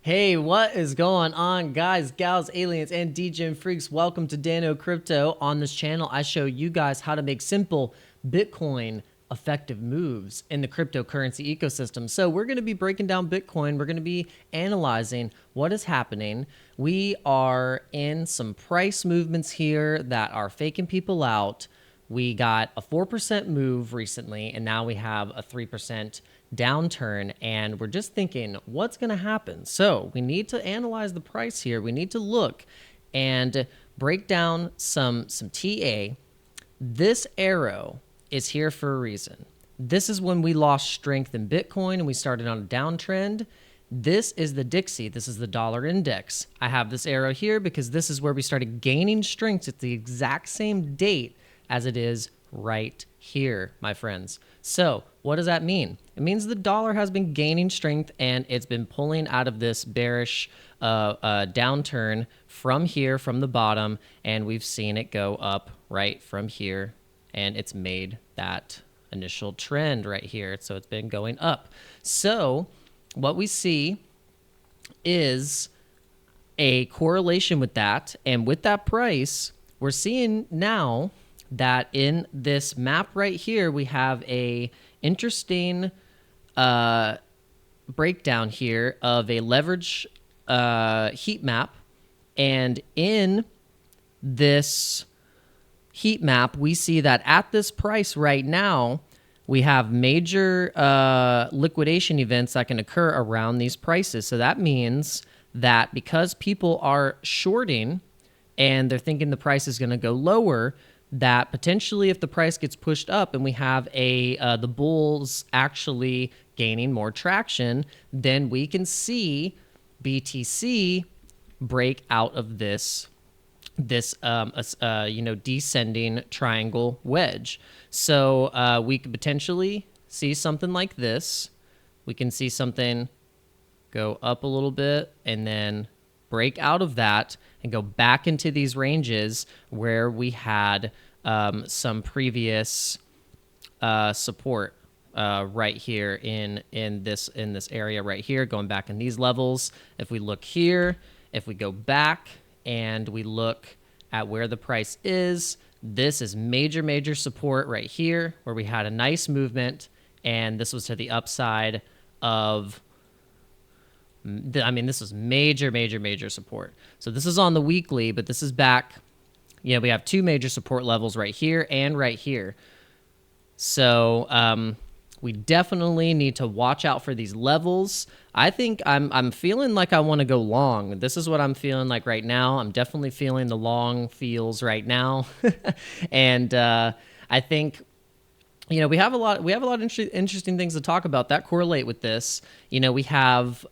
Hey, what is going on, guys, gals, aliens, and DJ freaks? Welcome to Dano Crypto. On this channel, I show you guys how to make simple Bitcoin effective moves in the cryptocurrency ecosystem. So we're going to be breaking down Bitcoin. We're going to be analyzing what is happening. We are in some price movements here that are faking people out. We got a 4% move recently, and now we have a 3% downturn, and we're just thinking, what's going to happen? So we need to analyze the price here. We need to look and break down some TA. This arrow is here for a reason. This is when we lost strength in Bitcoin and we started on a downtrend. This is the Dixie. This is the dollar index. I have this arrow here because this is where we started gaining strength at the exact same date as it is right here, my friends. So what does that mean? It means the dollar has been gaining strength and it's been pulling out of this bearish downturn from here, from the bottom, and we've seen it go up right from here, and it's made that initial trend right here. So it's been going up. So what we see is a correlation with that, and with that price, we're seeing now that in this map right here, we have a interesting breakdown here of a leverage heat map. And in this heat map, we see that at this price right now, we have major liquidation events that can occur around these prices. So that means that because people are shorting and they're thinking the price is going to go lower, that potentially if the price gets pushed up and we have the bulls actually gaining more traction, then we can see BTC break out of this descending triangle wedge. So we could potentially see something like this. We can see something go up a little bit and then break out of that and go back into these ranges where we had some previous support right here in this area right here, going back in these levels. If we look here, if we go back and we look at where the price is, this is major support right here where we had a nice movement, and this was to the upside of, this is major support. So this is on the weekly, but this is back. Yeah, we have two major support levels right here and right here. So we definitely need to watch out for these levels. I think I'm feeling like I want to go long. This is what I'm feeling like right now. I'm definitely feeling the long feels right now. And I think we have a lot of interesting things to talk about that correlate with this. We have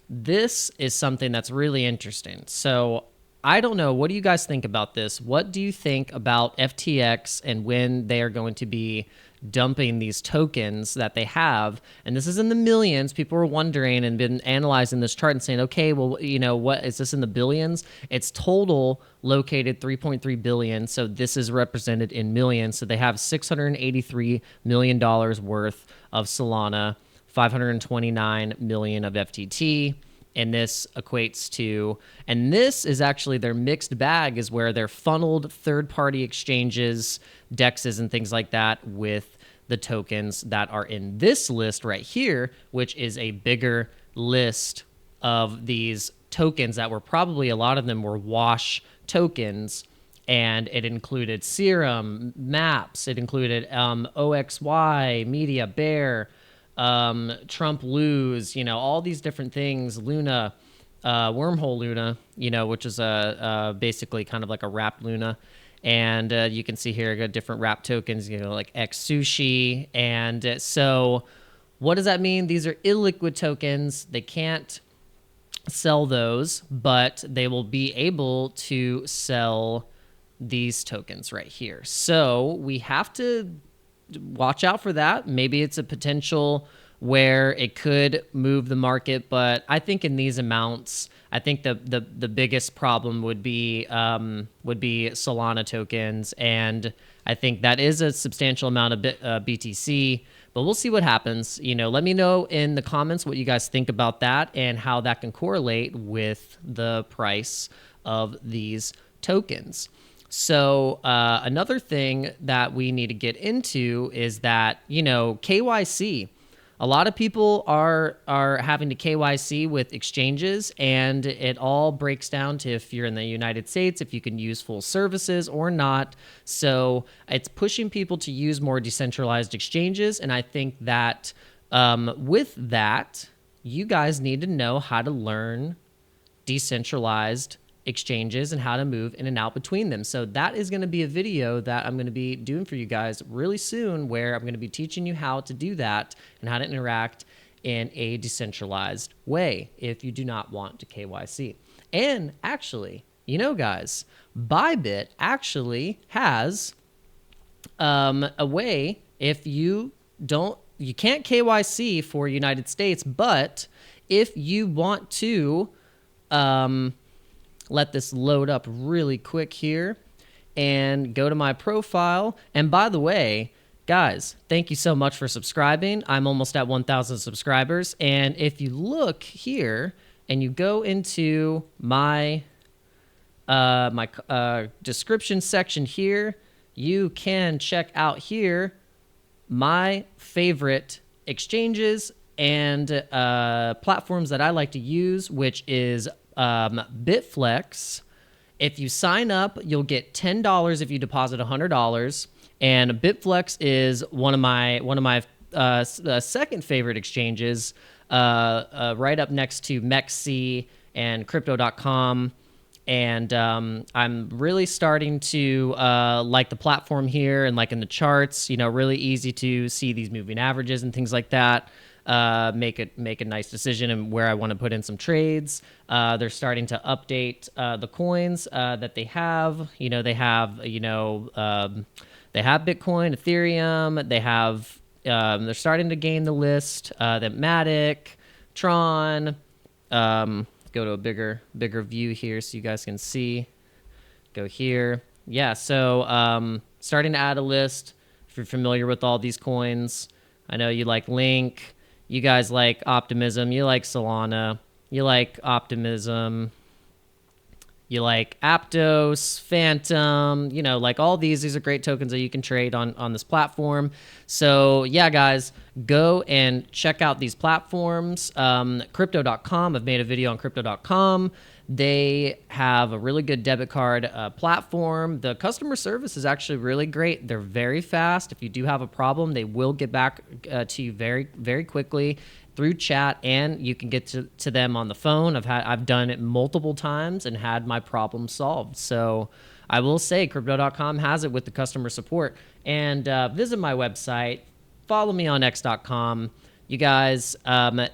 this is something that's really interesting. So I don't know. What do you guys think about this? What do you think about FTX and when they are going to be dumping these tokens that they have? And this is in the millions. People are wondering and been analyzing this chart and saying, okay, well, what is this in the billions? It's total located 3.3 billion. So this is represented in millions. So they have $683 million worth of Solana, 529 million of FTT. And this equates to, and this is actually their mixed bag, is where they're funneled third-party exchanges, DEXs, and things like that with the tokens that are in this list right here, which is a bigger list of these tokens that were probably, a lot of them were wash tokens, and it included Serum, Maps, it included OXY, Media, Bear, Trump lose, all these different things, Luna, Wormhole Luna, which is basically kind of like a wrapped Luna. And you can see here, got different wrap tokens, like X Sushi. And so what does that mean? These are illiquid tokens. They can't sell those, but they will be able to sell these tokens right here. So we have to watch out for that. Maybe it's a potential where it could move the market, but I think in these amounts, I think the biggest problem would be Solana tokens, and I think that is a substantial amount of BTC. But we'll see what happens. Let me know in the comments what you guys think about that and how that can correlate with the price of these tokens. So another thing that we need to get into is that, KYC. A lot of people are having to KYC with exchanges, and it all breaks down to if you're in the United States, if you can use full services or not. So it's pushing people to use more decentralized exchanges, and I think that with that, you guys need to know how to learn decentralized exchanges and how to move in and out between them. So that is going to be a video that I'm going to be doing for you guys really soon, where I'm going to be teaching you how to do that and how to interact in a decentralized way if you do not want to KYC. And actually, guys, Bybit actually has a way, if you can't KYC for United States, but if you want to let this load up really quick here and go to my profile. And by the way, guys, thank you so much for subscribing. I'm almost at 1,000 subscribers. And if you look here and you go into my description section here, you can check out here my favorite exchanges and platforms that I like to use, which is BITFLEX. If you sign up, you'll get $10 if you deposit $100. And BITFLEX is one of my second favorite exchanges, right up next to MEXC and Crypto.com. And I'm really starting to like the platform here, and like in the charts, really easy to see these moving averages and things like that. Make a nice decision and where I want to put in some trades. They're starting to update the coins that they have. They have Bitcoin, Ethereum. They have they're starting to gain the list. The Matic, Tron. Go to a bigger view here so you guys can see. Go here. Yeah. So starting to add a list. If you're familiar with all these coins, I know you like Link. You guys like Optimism. You like Solana. You like Optimism. You like Aptos, Phantom. Like all these are great tokens that you can trade on this platform. So yeah, guys, go and check out these platforms. Crypto.com. I've made a video on Crypto.com. They have a really good debit card platform. The customer service is actually really great. They're very fast. If you do have a problem, they will get back to you very, very quickly through chat, and you can get to them on the phone. I've done it multiple times and had my problem solved. So I will say Crypto.com has it with the customer support. And visit my website. Follow me on x.com. You guys, and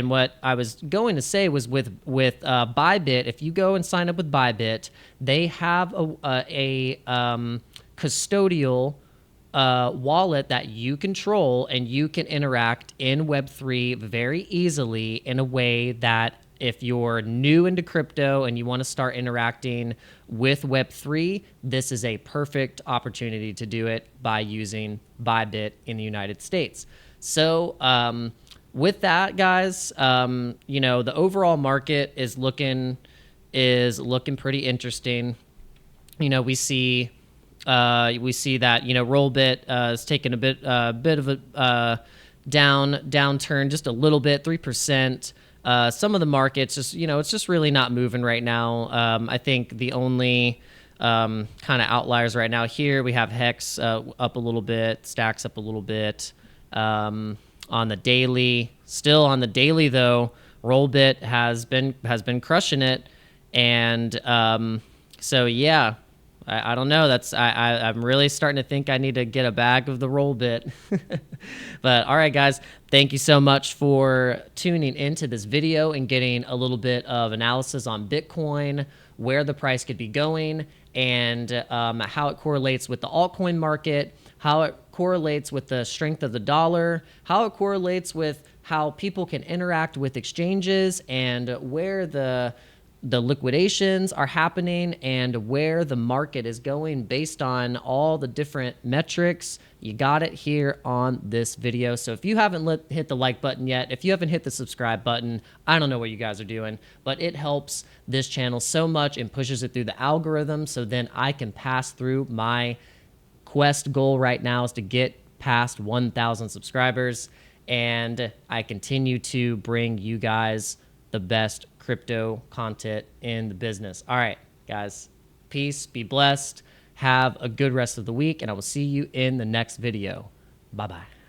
what I was going to say was with Bybit, if you go and sign up with Bybit, they have a custodial wallet that you control, and you can interact in Web3 very easily in a way that if you're new into crypto and you want to start interacting with Web3, this is a perfect opportunity to do it by using Bybit in the United States. So with that, guys, the overall market is looking pretty interesting. We see that Rollbit is taking a bit of a downturn, just a little bit, 3%. Some of the markets it's just really not moving right now. I think the only kind of outliers right now here, we have Hex up a little bit, Stacks up a little bit. On the daily, still on the daily though, Rollbit has been crushing it, and so yeah, I don't know. I'm really starting to think I need to get a bag of the Rollbit. But all right, guys, thank you so much for tuning into this video and getting a little bit of analysis on Bitcoin, where the price could be going, and how it correlates with the altcoin market, how it correlates with the strength of the dollar, how it correlates with how people can interact with exchanges, and where the the liquidations are happening and where the market is going based on all the different metrics. You got it here on this video. So if you haven't hit the like button yet, if you haven't hit the subscribe button, I don't know what you guys are doing, but it helps this channel so much and pushes it through the algorithm, so then I can pass through my quest goal right now is to get past 1,000 subscribers, and I continue to bring you guys the best crypto content in the business. All right, guys, peace, be blessed, have a good rest of the week, and I will see you in the next video. Bye-bye.